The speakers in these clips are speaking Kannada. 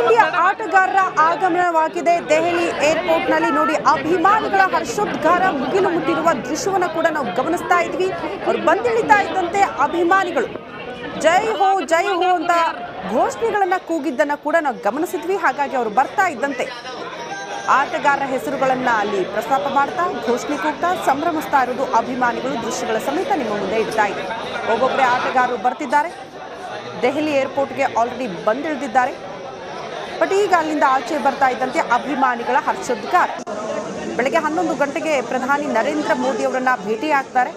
ಇಂಡಿಯಾ ಆಟಗಾರರ ಆಗಮನವಾಗಿದೆ ದೆಹಲಿ ಏರ್ಪೋರ್ಟ್ನಲ್ಲಿ. ನೋಡಿ, ಅಭಿಮಾನಿಗಳ ಹರ್ಷೋದ್ಗಾರ ಮುಗಿಲು ಮುಟ್ಟಿರುವ ದೃಶ್ಯವನ್ನು ಕೂಡ ನಾವು ಗಮನಿಸ್ತಾ ಇದ್ವಿ. ಅವರು ಬಂದಿಳಿತಾ ಇದ್ದಂತೆ ಅಭಿಮಾನಿಗಳು ಜೈ ಹೋ ಅಂತ ಘೋಷಣೆಗಳನ್ನ ಕೂಗಿದ್ದನ್ನ ಕೂಡ ನಾವು ಗಮನಿಸಿದ್ವಿ. ಹಾಗಾಗಿ ಅವರು ಬರ್ತಾ ಇದ್ದಂತೆ ಆಟಗಾರರ ಹೆಸರುಗಳನ್ನ ಅಲ್ಲಿ ಪ್ರಸ್ತಾಪ ಮಾಡ್ತಾ ಘೋಷಣೆ ಕೂಗ್ತಾ ಸಂಭ್ರಮಿಸ್ತಾ ಇರೋದು ಅಭಿಮಾನಿಗಳು ದೃಶ್ಯಗಳ ಸಮೇತ ನಿಮ್ಮ ಮುಂದೆ ಇಡ್ತಾ ಇದೆ. ಒಬ್ಬೊಬ್ಬರೇ ಆಟಗಾರರು ಬರ್ತಿದ್ದಾರೆ. ದೆಹಲಿ ಏರ್ಪೋರ್ಟ್ಗೆ ಆಲ್ರೆಡಿ ಬಂದಿಳಿದಿದ್ದಾರೆ. ಬಟ್ ಈಗ ಅಲ್ಲಿಂದ ಆಚೆ ಬರ್ತಾ ಇದ್ದಂತೆ ಅಭಿಮಾನಿಗಳ ಹರ್ಷೋದ್ಗಾರ. ಬೆಳಗ್ಗೆ 11 ಗಂಟೆಗೆ ಪ್ರಧಾನಿ ನರೇಂದ್ರ ಮೋದಿ ಅವರನ್ನ ಭೇಟಿಯಾಗ್ತಾರೆ.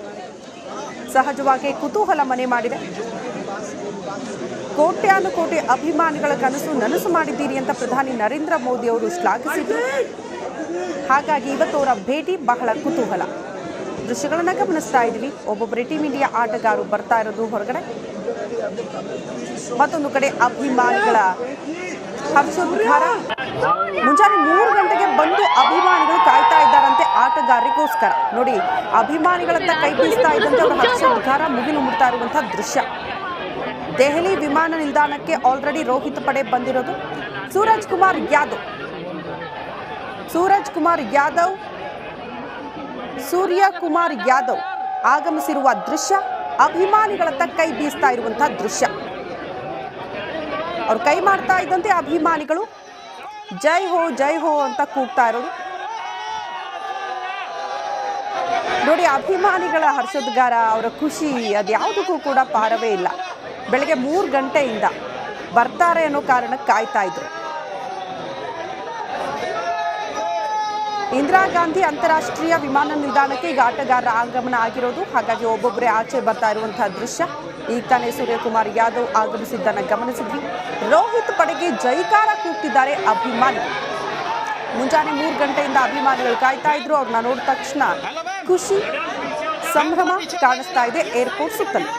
ಸಹಜವಾಗಿ ಕುತೂಹಲ ಮನೆ ಮಾಡಿದೆ. ಕೋಟ್ಯಾನುಕೋಟಿ ಅಭಿಮಾನಿಗಳ ಕನಸು ನನಸು ಮಾಡಿದ್ದೀರಿ ಅಂತ ಪ್ರಧಾನಿ ನರೇಂದ್ರ ಮೋದಿ ಅವರು ಶ್ಲಾಘಿಸಿದ್ರು. ಹಾಗಾಗಿ ಇವತ್ತು ಅವರ ಭೇಟಿ ಬಹಳ ಕುತೂಹಲ. ದೃಶ್ಯಗಳನ್ನ ಗಮನಿಸ್ತಾ ಇದ್ವಿ. ಒಬ್ಬೊಬ್ಬರೇ ಟೀಮ್ ಇಂಡಿಯಾ ಆಟಗಾರರು ಬರ್ತಾ ಇರೋದು ಹೊರಗಡೆ. ಮತ್ತೊಂದು ಕಡೆ ಅಭಿಮಾನಿಗಳ ಹರ್ಷೋದ್ಗಾರ. ಮುಂಜಾನೆ 3 ಗಂಟೆಗೆ ಬಂದು ಅಭಿಮಾನಿಗಳು ಕಾಯ್ತಾ ಇದ್ದಾರಂತೆ ಆಟಗಾರರಿಗೋಸ್ಕರ. ನೋಡಿ, ಅಭಿಮಾನಿಗಳತ್ತ ಕೈ ಬೀಸ್ತಾ ಇದ್ದಂತೆ ಅವರ ಹರ್ಷೋದ್ಗಾರ ಮುಗಿಲು ಮುಟ್ತಾ ಇರುವಂತಹ ದೃಶ್ಯ. ದೆಹಲಿ ವಿಮಾನ ನಿಲ್ದಾಣಕ್ಕೆ ಆಲ್ರೆಡಿ ರೋಹಿತ್ ಪಡೆ ಬಂದಿರೋದು. ಸೂರಜ್ ಕುಮಾರ್ ಯಾದವ್ ಸೂರ್ಯ ಕುಮಾರ್ ಯಾದವ್ ಆಗಮಿಸಿರುವ ದೃಶ್ಯ. ಅಭಿಮಾನಿಗಳತ್ತ ಕೈ ಬೀಸ್ತಾ ಇರುವಂತಹ ದೃಶ್ಯ. ಅವ್ರು ಕೈ ಮಾಡ್ತಾ ಇದ್ದಂತೆ ಅಭಿಮಾನಿಗಳು ಜೈ ಹೋ ಅಂತ ಕೂಗ್ತಾ ಇರೋದು. ನೋಡಿ, ಅಭಿಮಾನಿಗಳ ಹರ್ಷೋದ್ಗಾರ, ಅವರ ಖುಷಿ ಅದ್ಯಾವುದಕ್ಕೂ ಕೂಡ ಪಾರವೇ ಇಲ್ಲ. ಬೆಳಗ್ಗೆ 3 ಗಂಟೆಯಿಂದ ಬರ್ತಾರೆ ಅನ್ನೋ ಕಾರಣಕ್ಕೆ ಕಾಯ್ತಾ ಇದ್ರು. ಇಂದಿರಾ ಗಾಂಧಿ ಅಂತಾರಾಷ್ಟ್ರೀಯ ವಿಮಾನ ನಿಲ್ದಾಣಕ್ಕೆ ಈಗ ಆಟಗಾರರ ಆಗಮನ ಆಗಿರೋದು. ಹಾಗಾಗಿ ಒಬ್ಬೊಬ್ಬರೇ ಆಚೆ ಬರ್ತಾ ಇರುವಂತಹ ದೃಶ್ಯ. ಈಗ ತಾನೇ ಸೂರ್ಯಕುಮಾರ್ ಯಾದವ್ ಆಗಮಿಸಿದ್ದನ್ನು ಗಮನಿಸಿದ್ವಿ. ರೋಹಿತ್ ಪಡೆಗೆ ಜೈಕಾರ ಕೂಗ್ತಿದ್ದಾರೆ ಅಭಿಮಾನಿಗಳು. ಮುಂಜಾನೆ 3 ಗಂಟೆಯಿಂದ ಅಭಿಮಾನಿಗಳು ಕಾಯ್ತಾ ಇದ್ರು. ಅವ್ರನ್ನ ನೋಡಿದ ತಕ್ಷಣ ಖುಷಿ ಸಂಭ್ರಮ ಕಾಣಿಸ್ತಾ ಇದೆ ಏರ್ಪೋರ್ಟ್ ಸುತ್ತಲೂ.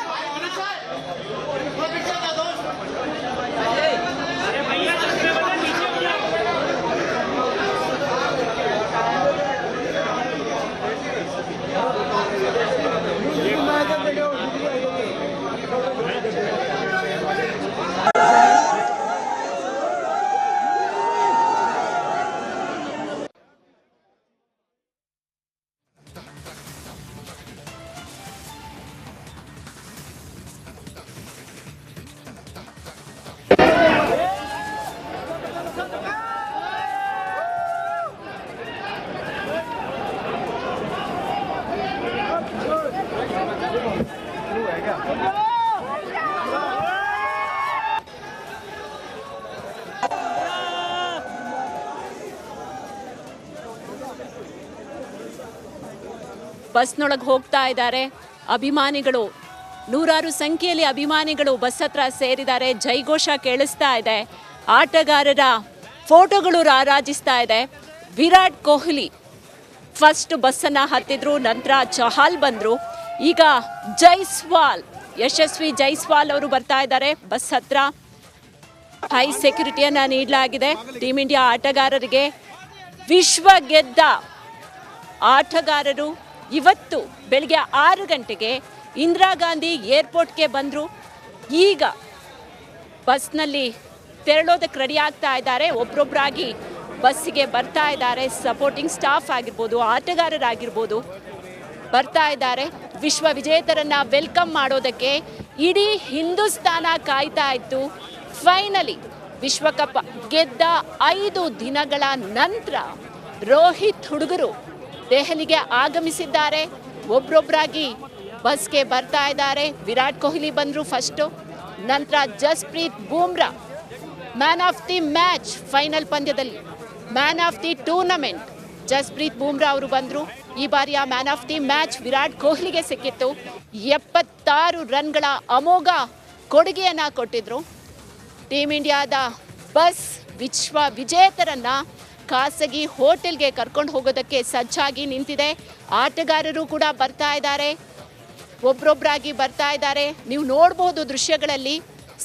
ಬಸ್ನೊಳಗೆ ಹೋಗ್ತಾ ಇದ್ದಾರೆ ಅಭಿಮಾನಿಗಳು. ನೂರಾರು ಸಂಖ್ಯೆಯಲ್ಲಿ ಅಭಿಮಾನಿಗಳು ಬಸ್ ಹತ್ರ ಸೇರಿದ್ದಾರೆ. ಜೈಘೋಷ ಕೇಳಿಸ್ತಾ ಇದೆ. ಆಟಗಾರರ ಫೋಟೋಗಳು ರಾರಾಜಿಸ್ತಾ ಇದೆ. ವಿರಾಟ್ ಕೊಹ್ಲಿ ಫಸ್ಟ್ ಬಸ್ಸನ್ನು ಹತ್ತಿದ್ರು. ನಂತರ ಚಹಲ್ ಬಂದರು. ಈಗ ಯಶಸ್ವಿ ಜೈಸ್ವಾಲ್ ಅವರು ಬರ್ತಾ ಇದ್ದಾರೆ ಬಸ್ ಹತ್ರ. ಹೈ ಸೆಕ್ಯೂರಿಟಿಯನ್ನು ನೀಡಲಾಗಿದೆ ಟೀಮ್ ಇಂಡಿಯಾ ಆಟಗಾರರಿಗೆ. ವಿಶ್ವ ಗೆದ್ದ ಆಟಗಾರರು ಇವತ್ತು ಬೆಳಗ್ಗೆ 6 ಗಂಟೆಗೆ ಇಂದಿರಾ ಗಾಂಧಿ ಏರ್ಪೋರ್ಟ್ಗೆ ಬಂದರು. ಈಗ ಬಸ್ನಲ್ಲಿ ತೆರಳೋದಕ್ಕೆ ರೆಡಿ ಆಗ್ತಾ ಇದ್ದಾರೆ. ಒಬ್ಬೊಬ್ಬರಾಗಿ ಬಸ್ಸಿಗೆ ಬರ್ತಾ ಇದ್ದಾರೆ. ಸಪೋರ್ಟಿಂಗ್ ಸ್ಟಾಫ್ ಆಗಿರ್ಬೋದು, ಆಟಗಾರರಾಗಿರ್ಬೋದು ಬರ್ತಾ ಇದ್ದಾರೆ. ವಿಶ್ವ ವಿಜೇತರನ್ನು ವೆಲ್ಕಮ್ ಮಾಡೋದಕ್ಕೆ ಇಡೀ ಹಿಂದೂಸ್ತಾನ ಕಾಯ್ತಾ ಇತ್ತು. ಫೈನಲಿ ವಿಶ್ವಕಪ್ ಗೆದ್ದ 5 ದಿನಗಳ ನಂತರ ರೋಹಿತ್ ಹುಡುಗರು ದೆಹಲಿಗೆ ಆಗಮಿಸಿದ್ದಾರೆ. ಒಬ್ಬೊಬ್ಬರಾಗಿ ಬಸ್ಗೆ ಬರ್ತಾ ಇದ್ದಾರೆ. ವಿರಾಟ್ ಕೊಹ್ಲಿ ಬಂದರು ಫಸ್ಟು. ನಂತರ Jasprit Bumrah man of the match, final ಪಂದ್ಯದಲ್ಲಿ man of the tournament Jasprit Bumrah ಅವರು ಬಂದರು. ಈ ಬಾರಿಯ man of the match Virat ಕೊಹ್ಲಿಗೆ ಸಿಕ್ಕಿತ್ತು. 76 ರನ್ಗಳ ಅಮೋಘ ಕೊಡುಗೆಯನ್ನು ಕೊಟ್ಟಿದ್ರು. ಟೀಮ್ ಇಂಡಿಯಾದ ಬಸ್ ವಿಶ್ವ ವಿಜೇತರನ್ನು ಖಾಸಗಿ ಹೋಟೆಲ್ಗೆ ಕರ್ಕೊಂಡು ಹೋಗೋದಕ್ಕೆ ಸಜ್ಜಾಗಿ ನಿಂತಿದೆ. ಆಟಗಾರರು ಕೂಡ ಬರ್ತಾ ಇದ್ದಾರೆ. ಒಬ್ಬೊಬ್ಬರಾಗಿ ಬರ್ತಾ ಇದ್ದಾರೆ. ನೀವು ನೋಡ್ಬೋದು ದೃಶ್ಯಗಳಲ್ಲಿ.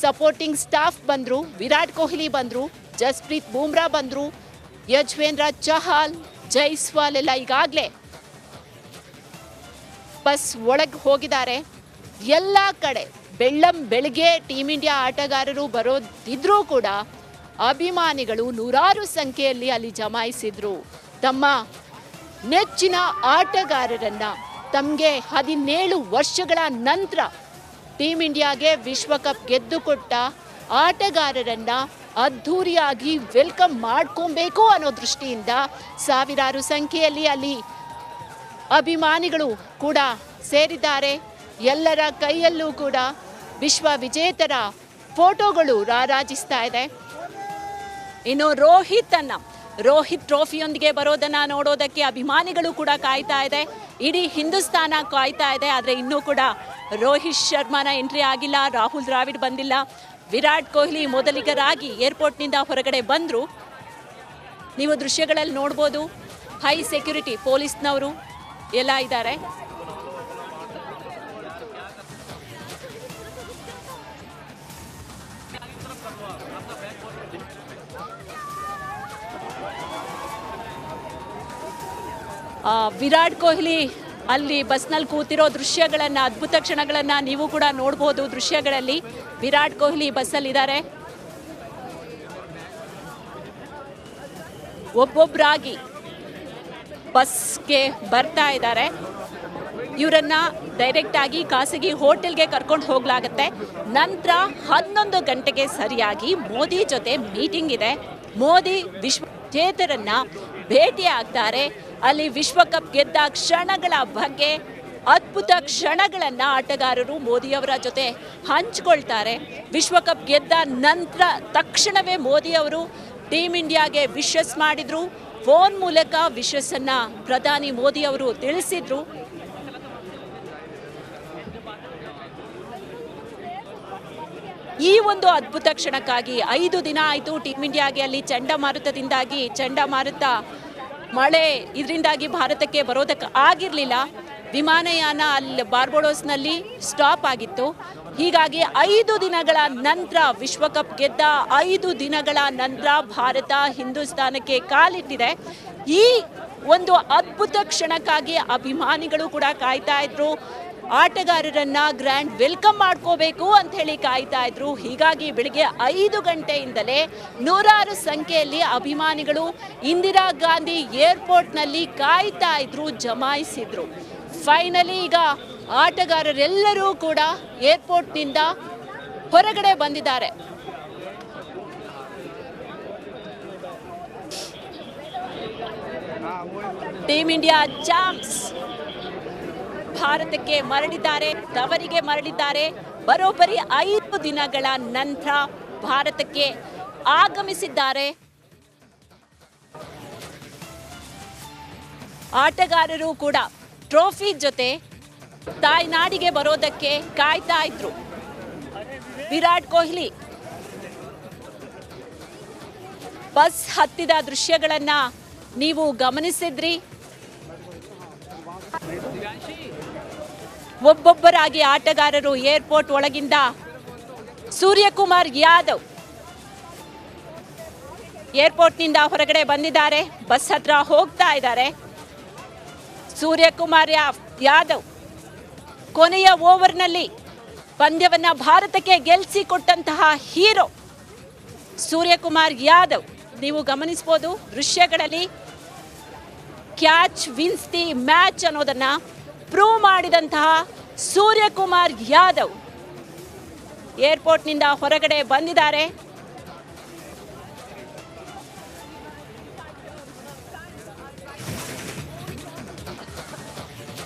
ಸಪೋರ್ಟಿಂಗ್ ಸ್ಟಾಫ್ ಬಂದರು. ವಿರಾಟ್ ಕೊಹ್ಲಿ ಬಂದರು, ಜಸ್ಪ್ರೀತ್ ಬೂಮ್ರಾ ಬಂದರು, ಯಜ್ವೇಂದ್ರ ಚಹಲ್, ಜೈಸ್ವಾಲ್ ಎಲ್ಲ ಈಗಾಗಲೇ ಬಸ್ ಒಳಗೆ ಹೋಗಿದ್ದಾರೆ. ಎಲ್ಲ ಕಡೆ ಬೆಳ್ಳಂ ಬೆಳಗ್ಗೆ ಟೀಮ್ ಇಂಡಿಯಾ ಆಟಗಾರರು ಬರೋದಿದ್ರೂ ಕೂಡ ಅಭಿಮಾನಿಗಳು ನೂರಾರು ಸಂಖ್ಯೆಯಲ್ಲಿ ಅಲ್ಲಿ ಜಮಾಯಿಸಿದ್ರು. ತಮ್ಮ ನೆಚ್ಚಿನ ಆಟಗಾರರನ್ನ, ತಮಗೆ 17 ವರ್ಷಗಳ ನಂತರ ಟೀಮ್ ಇಂಡಿಯಾಗೆ ವಿಶ್ವಕಪ್ ಗೆದ್ದುಕೊಟ್ಟ ಆಟಗಾರರನ್ನ ಅದ್ಧೂರಿಯಾಗಿ ವೆಲ್ಕಮ್ ಮಾಡ್ಕೊಬೇಕು ಅನ್ನೋ ದೃಷ್ಟಿಯಿಂದ ಸಾವಿರಾರು ಸಂಖ್ಯೆಯಲ್ಲಿ ಅಲ್ಲಿ ಅಭಿಮಾನಿಗಳು ಕೂಡ ಸೇರಿದ್ದಾರೆ. ಎಲ್ಲರ ಕೈಯಲ್ಲೂ ಕೂಡ ವಿಶ್ವ ವಿಜೇತರ ಫೋಟೋಗಳು ರಾರಾಜಿಸ್ತಾ ಇದೆ. ಇನ್ನು ರೋಹಿತ್ ಟ್ರೋಫಿಯೊಂದಿಗೆ ಬರೋದನ್ನ ನೋಡೋದಕ್ಕೆ ಅಭಿಮಾನಿಗಳು ಕೂಡ ಕಾಯ್ತಾ ಇದೆ. ಇಡೀ ಹಿಂದೂಸ್ತಾನ ಕಾಯ್ತಾ ಇದೆ. ಆದರೆ ಇನ್ನೂ ಕೂಡ ರೋಹಿತ್ ಶರ್ಮಾನ ಎಂಟ್ರಿ ಆಗಿಲ್ಲ, ರಾಹುಲ್ ದ್ರಾವಿಡ್ ಬಂದಿಲ್ಲ. ವಿರಾಟ್ ಕೊಹ್ಲಿ ಮೊದಲಿಗರಾಗಿ ಏರ್ಪೋರ್ಟ್ನಿಂದ ಹೊರಗಡೆ ಬಂದರು. ನೀವು ದೃಶ್ಯಗಳಲ್ಲಿ ನೋಡ್ಬೋದು, ಹೈ ಸೆಕ್ಯೂರಿಟಿ ಪೊಲೀಸ್ನವರು ಎಲ್ಲ ಇದ್ದಾರೆ. ವಿರಾಟ್ ಕೊಹ್ಲಿ ಅಲ್ಲಿ ಬಸ್ನಲ್ಲಿ ಕೂತಿರೋ ದೃಶ್ಯಗಳನ್ನು, ಅದ್ಭುತ ಕ್ಷಣಗಳನ್ನು ನೀವು ಕೂಡ ನೋಡ್ಬೋದು. ದೃಶ್ಯಗಳಲ್ಲಿ ವಿರಾಟ್ ಕೊಹ್ಲಿ ಬಸ್ಸಲ್ಲಿದ್ದಾರೆ. ಒಬ್ಬೊಬ್ಬರಾಗಿ ಬಸ್ಗೆ ಬರ್ತಾ ಇದ್ದಾರೆ. ಇವರನ್ನ ಡೈರೆಕ್ಟ್ ಆಗಿ ಖಾಸಗಿ ಹೋಟೆಲ್ಗೆ ಕರ್ಕೊಂಡು ಹೋಗ್ಲಾಗತ್ತೆ. ನಂತರ 11 ಗಂಟೆಗೆ ಸರಿಯಾಗಿ ಮೋದಿ ಜೊತೆ ಮೀಟಿಂಗ್ ಇದೆ. ಮೋದಿ ವಿಶ್ವವಿಜೇತರನ್ನ ಭೇಟಿ ಆಗ್ತಾರೆ. ಅಲ್ಲಿ ವಿಶ್ವಕಪ್ ಗೆದ್ದ ಕ್ಷಣಗಳ ಬಗ್ಗೆ, ಅದ್ಭುತ ಕ್ಷಣಗಳನ್ನು ಆಟಗಾರರು ಮೋದಿಯವರ ಜೊತೆ ಹಂಚ್ಕೊಳ್ತಾರೆ. ವಿಶ್ವಕಪ್ ಗೆದ್ದ ನಂತರ ತಕ್ಷಣವೇ ಮೋದಿಯವರು ಟೀಮ್ ಇಂಡಿಯಾಗೆ ವಿಶಸ್ ಮಾಡಿದ್ರು. ಫೋನ್ ಮೂಲಕ ವಿಶಸ್ಸನ್ನ ಪ್ರಧಾನಿ ಮೋದಿಯವರು ತಿಳಿಸಿದ್ರು. ಈ ಒಂದು ಅದ್ಭುತ ಕ್ಷಣಕ್ಕಾಗಿ 5 ದಿನ ಆಯಿತು ಟೀಮ್ ಇಂಡಿಯಾಗೆ ಅಲ್ಲಿ ಚಂಡಮಾರುತದಿಂದಾಗಿ, ಚಂಡಮಾರುತ ಮಳೆ ಇದರಿಂದಾಗಿ ಭಾರತಕ್ಕೆ ಬರೋದಕ್ಕೆ ಆಗಿರಲಿಲ್ಲ. ವಿಮಾನಯಾನ ಅಲ್ಲಿ ಬಾರ್ಬಡೋಸ್ನಲ್ಲಿ ಸ್ಟಾಪ್ ಆಗಿತ್ತು. ಹೀಗಾಗಿ 5 ದಿನಗಳ ನಂತರ, ವಿಶ್ವಕಪ್ ಗೆದ್ದ 5 ದಿನಗಳ ನಂತರ ಭಾರತ ಹಿಂದೂಸ್ತಾನಕ್ಕೆ ಕಾಲಿಟ್ಟಿದೆ. ಈ ಒಂದು ಅದ್ಭುತ ಕ್ಷಣಕ್ಕಾಗಿ ಅಭಿಮಾನಿಗಳು ಕೂಡ ಕಾಯ್ತಾ ಇದ್ರು. ಆಟಗಾರರನ್ನ ಗ್ರ್ಯಾಂಡ್ ವೆಲ್ಕಮ್ ಮಾಡ್ಕೋಬೇಕು ಅಂತ ಹೇಳಿ ಕಾಯ್ತಾ ಇದ್ರು. ಹೀಗಾಗಿ ಬೆಳಿಗ್ಗೆ 5 ಗಂಟೆಯಿಂದಲೇ ನೂರಾರು ಸಂಖ್ಯೆಯಲ್ಲಿ ಅಭಿಮಾನಿಗಳು ಇಂದಿರಾ ಗಾಂಧಿ ಏರ್ಪೋರ್ಟ್ನಲ್ಲಿ ಕಾಯ್ತಾ ಇದ್ರು, ಜಮಾಯಿಸಿದ್ರು. ಫೈನಲಿ ಈಗ ಆಟಗಾರರೆಲ್ಲರೂ ಕೂಡ ಏರ್ಪೋರ್ಟ್ನಿಂದ ಹೊರಗಡೆ ಬಂದಿದ್ದಾರೆ. ಟೀಮ್ ಇಂಡಿಯಾ ಚಾಂಪ್ಸ್ ಭಾರತಕ್ಕೆ ಮರಳಿದ್ದಾರೆ, ತವರಿಗೆ ಮರಳಿದ್ದಾರೆ. ಬರೋಬ್ಬರಿ 5 ದಿನಗಳ ನಂತರ ಭಾರತಕ್ಕೆ ಆಗಮಿಸಿದ್ದಾರೆ. ಆಟಗಾರರು ಕೂಡ ಟ್ರೋಫಿ ಜೊತೆ ತಾಯ್ನಾಡಿಗೆ ಬರೋದಕ್ಕೆ ಕಾಯ್ತಾ ಇದ್ರು. ವಿರಾಟ್ ಕೊಹ್ಲಿ ಬಸ್ ಹತ್ತಿದ ದೃಶ್ಯಗಳನ್ನ ನೀವು ಗಮನಿಸಿದ್ರಿ. ಒಬ್ಬೊಬ್ಬರಾಗಿ ಆಟಗಾರರು ಏರ್ಪೋರ್ಟ್ ಒಳಗಿಂದ ಸೂರ್ಯಕುಮಾರ್ ಯಾದವ್ ಏರ್ಪೋರ್ಟ್ನಿಂದ ಹೊರಗಡೆ ಬಂದಿದ್ದಾರೆ. ಬಸ್ ಹತ್ರ ಹೋಗ್ತಾ ಇದ್ದಾರೆ. ಸೂರ್ಯಕುಮಾರ್ ಯಾದವ್ ಕೊನೆಯ ಓವರ್ನಲ್ಲಿ ಪಂದ್ಯವನ್ನ ಭಾರತಕ್ಕೆ ಗೆಲ್ಲಿಸಿಕೊಟ್ಟಂತಹ ಹೀರೋ ಸೂರ್ಯಕುಮಾರ್ ಯಾದವ್. ನೀವು ಗಮನಿಸಬಹುದು ದೃಶ್ಯಗಳಲ್ಲಿ, ಕ್ಯಾಚ್ ವಿನ್ಸ್ ದಿ ಮ್ಯಾಚ್ ಅನ್ನೋದನ್ನ ಪ್ರೂವ್ ಮಾಡಿದಂತಹ ಸೂರ್ಯಕುಮಾರ್ ಯಾದವ್ ಏರ್ಪೋರ್ಟ್ನಿಂದ ಹೊರಗಡೆ ಬಂದಿದ್ದಾರೆ.